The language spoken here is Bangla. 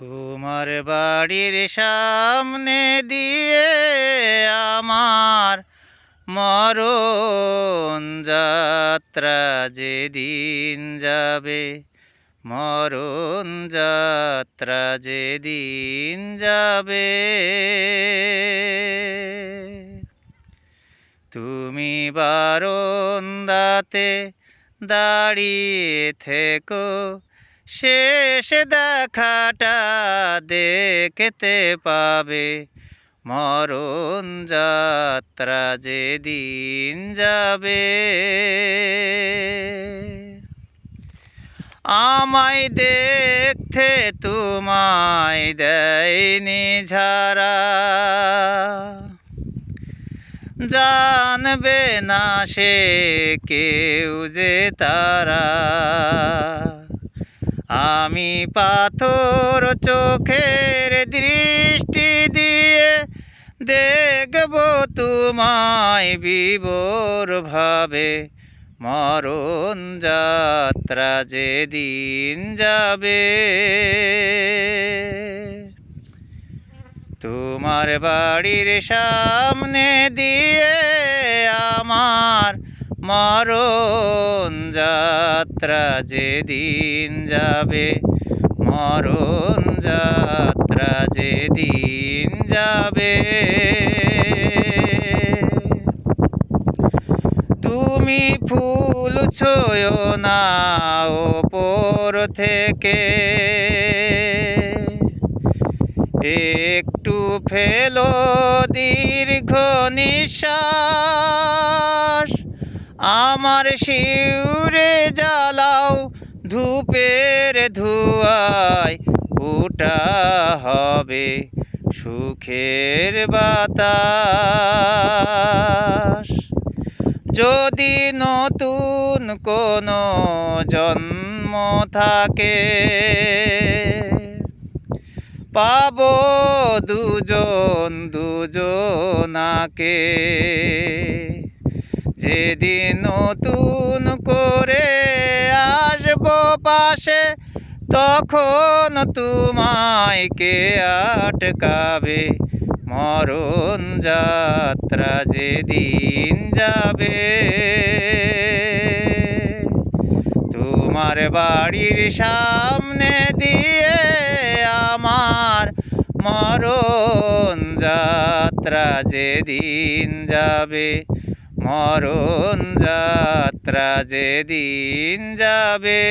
তোমার বাড়ির সামনে দিয়ে আমার মরণ যাত্রা যেদিন যাবে, মরণ যাত্রা যেদিন যাবে, তুমি বারান্দাতে দাঁড়িয়ে থেকো, শেষ দেখাটা দেখতে পাবে, মরণ যাত্রা যেদিন যাবে। আমায় দেখতে তোমায় দেয়নি ঝাড়া, জানবে না সে কেউ যে তারা। আমি পাথর চোখের দৃষ্টি দিয়ে দেখব তোমায় বিভোর ভাবে, মরণ যাত্রা যেদিন যাবে। তোমার বাড়ির সামনে দিয়ে আমার মরণ যাত্রা যেদিন যাবে, মরণ যাত্রা যেদিন যাবে। তুমি ফুল ছোঁয়ো না ওপর থেকে, একটু ফেলো দীর্ঘ নিঃশ্বাস, আমার শিউরে জ্বালাও ধূপের ধোঁয়ায়, ওটা হবে সুখের বাতাস। যদি নতুন কোনো জন্ম থাকে, পাবো দুজন দুজনাকে, যেদিন নতুন করে আসবো পাশে, তখন তোমায় কে আটকাবে, মরণ যাত্রা যেদিন যাবে। তোমার বাড়ির সামনে দিয়ে আমার মরণ যাত্রা যেদিন যাবে, মরণ যাত্রা যেদিন যাবে।